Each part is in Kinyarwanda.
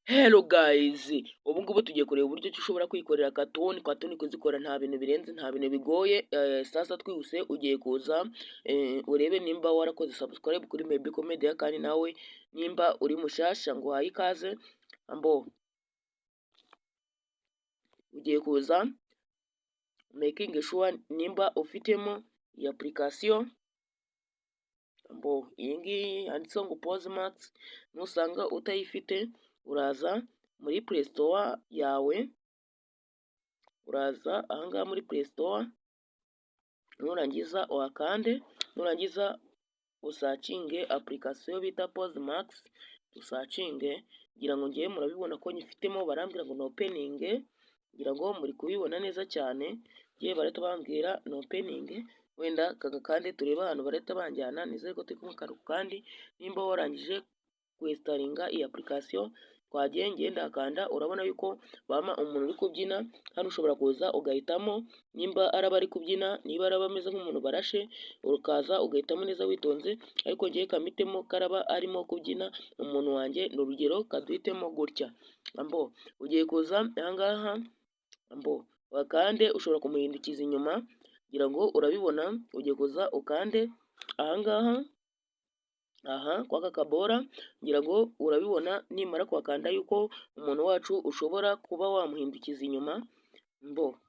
Hello guys, ubu ngubu tugiye kureba uburyo ki ushobora kwikorera katuni. Katuni kuzikora nta bintu birenze, nta bintu bigoye. Sasa twihuse ugiye kuza urebe nimba warakoze subscribe kuri Maybe Comedy, kandi nawe nimba uri mushasha ngo uhaye ikaze. Ambo ugiye kuza making sure nimba ufitemo iyi application. Ambo iyi ngiyi handitseho ngo Postmax. Nusanga utayifite uraza muri Play Store yawe, uraza ahangaha muri Play Store, nurangiza uhakande, nurangiza usacinge application bita Postmax, usacinge. Ngira ngo ngiye murabibona ko nyifitemo, barambwira ngo no opening, ngira ngo muri kubibona neza cyane. Ngiye bareta bambwira no opening, wenda kagakande tureba ahantu bareta banjyana. Nizere ko turi kumwe kandi nimba warangije kwestaringa iyi application, twagiye ngenda akanda, urabona yuko bama umuntu uri kubyina. Hano ushobora kuza ugahitamo nimba araba ari kubyina, niba araba ameze nk'umuntu barashe, ukaza ugahitamo neza witonze. Ariko ngiye kamitemo karaba arimo kubyina umuntu wanjye, ni urugero kaduhitemo gutya. Ambo ugiye kuza ahangaha, ambo wakande, ushobora kumuhindukiza inyuma, ngira ngo urabibona. Ugiye kuza ukande ahangaha, aha kwaka kabora, ngira ngo urabibona. Nimara kwakanda yuko umuntu wacu ushobora kuba wamuhindukiza inyuma. Mbo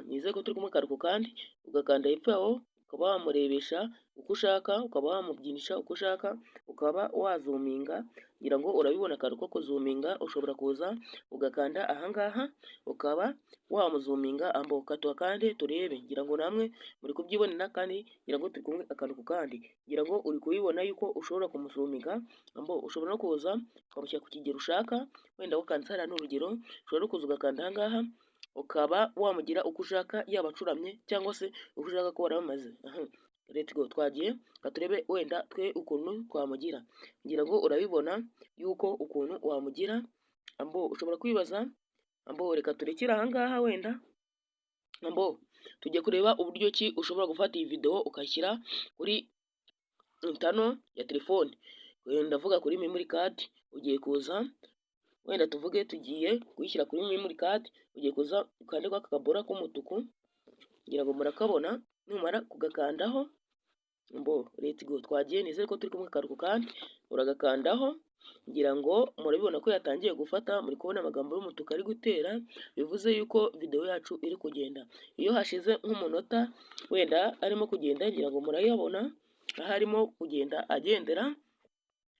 nizeye ko turi kumwe kandi ugakanda hepfo aho, ukaba wamurebesha uko ushaka, ukaba wamubyinisha uko ushaka, ukaba wazuminga. Ngira ngo urabibona akantu ko kuzuminga. Ushobora kuza ugakanda ahangaha ukaba wamuzuminga. Ambo katuwa kandi turebe, ngira ngo namwe muri kubyibonera, kandi ngira ngo turi kumwe akantu kandi ngira ngo uri kubibona yuko ushobora kumuzuminga. Ambo ushobora no kuza ukamushyira ku kigero ushaka, wenda ukanze hariya n'urugero. Ushobora no kuza ugakanda ahangaha ukaba wamugira uko ushaka, yaba acuramye cyangwa se uko ushaka ko waramaze. Let's go, twagiye katurebe wenda twe ukuntu twamugira. Ngira ngo urabibona yuko ukuntu wamugira. Ambo ushobora kwibaza, ambo reka turekere ahangaha wenda. Ambo tujye kureba uburyo ki ushobora gufata iyi video ukashyira kuri intano ya telefone. Ndavuga kuri memory card. Ugiye kuza wenda tuvuge tugiye kuyishyira kuri memory card. Ugiye kuza ukande kwa kabora k'umutuku, ngira ngo murakabona. Numara kugakandaho, mbo let's go, twagiye. Nizere ko turi kumwe kandi uragakandaho. Ngira ngo murabibona ko yatangiye gufata. Muri kubona amagambo y'umutuku ari gutera, bivuze yuko video yacu iri kugenda. Iyo hashize nk'umunota wenda arimo kugenda, ngira ngo murayabona aho arimo kugenda agendera.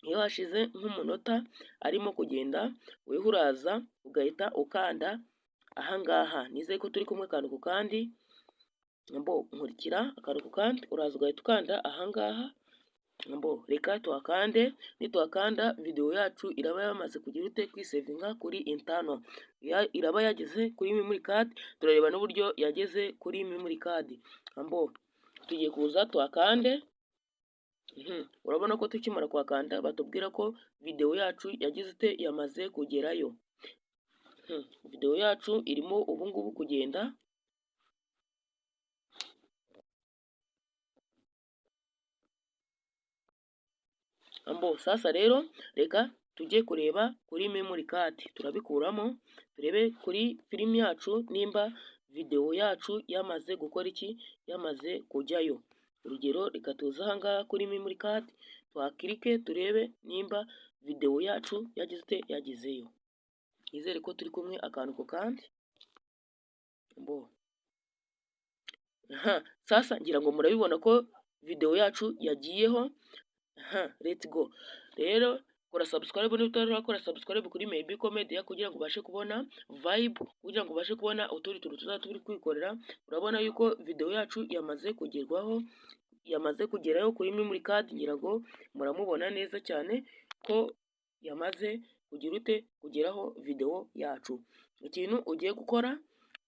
Iyo hashize nk'umunota arimo kugenda, weho uraza ugahita ukanda ahangaha. Nizeye ko turi kumwe kandi mbo nkurikira akantu kandi uraza ugahita ukanda ahangaha. Mbo reka tuhakande. Nituhakanda video yacu iraba yamaze kugira ute kwisevinga kuri intano, iraba yageze kuri memory card. Turareba n'uburyo yageze kuri memory card. Ambo tugiye kuza tuhakande. Urabona ko tukimara kwakanda batubwira ko video yacu yagize ute yamaze kugerayo. Video yacu irimo ubu ngubu kugenda. Ambo sasa rero reka tujye kureba kuri memory card. Turabikuramo turebe kuri film yacu nimba video yacu yamaze gukora iki, yamaze kujyayo. Urugero reka tuza ahangaha kuri memory card, twakirike turebe nimba video yacu yagize yagezeyo. Nizere ko turi kumwe akantu kandi mbo sasa ngira ngo murabibona ko video yacu yagiyeho. Let's go. Rero kora subscribe niba utarakora subscribe kuri Maybe Comedy kugira ngo ubashe kubona vibe, kugira ngo ubashe kubona utundi tuntu tuzaba turi kwikorera. Urabona yuko video yacu yamaze kugerwaho, yamaze kugerayo kuri memory card. Ngira ngo muramubona neza cyane ko yamaze kugira ute kugeraho video yacu. Ikintu ugiye gukora,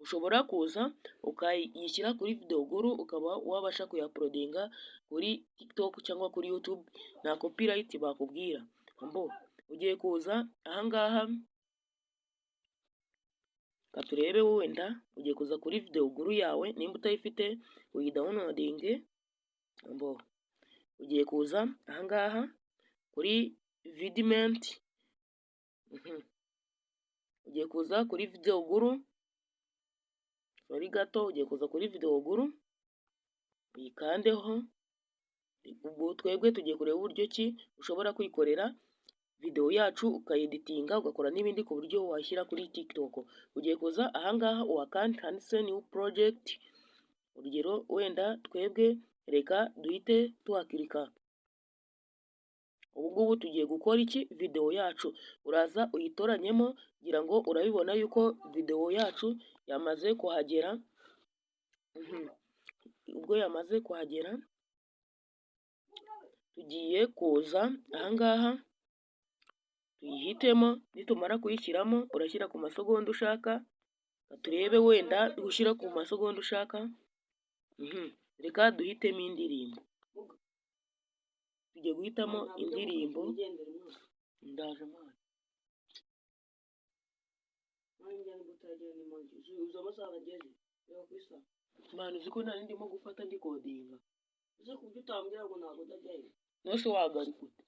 ushobora kuza ukayishyira kuri video guru, ukaba wabasha kuyaploadinga kuri TikTok cyangwa kuri YouTube. Nta copyright bakubwira. Mbo ugiye kuza ahangaha katurebe wenda. Ugiye kuza kuri video guru yawe, nimba utayifite uyidownloadinge. Mbo ugiye kuza ahangaha kuri vidment. ugiye kuza kuri videwo guru, sori gato, ugiye kuza kuri videwo guru uyikandeho. Ubwo twebwe tugiye kureba uburyo ki ushobora kwikorera videwo yacu ukayeditinga ugakora n'ibindi ku buryo washyira kuri TikTok. Ugiye kuza ahangaha uhakande handitse new project, urugero wenda twebwe reka duhite tuhakirika. Ubu ngubu tugiye gukora iki? Videwo yacu. Uraza uyitoranyemo, ngira ngo urabibona yuko videwo yacu yamaze kuhagera. Ubwo yamaze kuhagera, tugiye kuza ahangaha tuyihitemo. Nitumara kuyishyiramo urashyira ku masegonda ushaka, turebe wenda gushyira ku masegonda ushaka. Reka duhitemo indirimbo. Tugiye guhitamo indirimbo. Ndaje mwana. Mwana uzi ko nari ndimo gufata ndikodinga. Uzi kubyo utambwira ngo ntabwo ndajyayo. Nose wagaruka ute?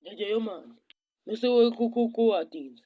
Ndajyayo mwana. Nose wowe kuko watinze.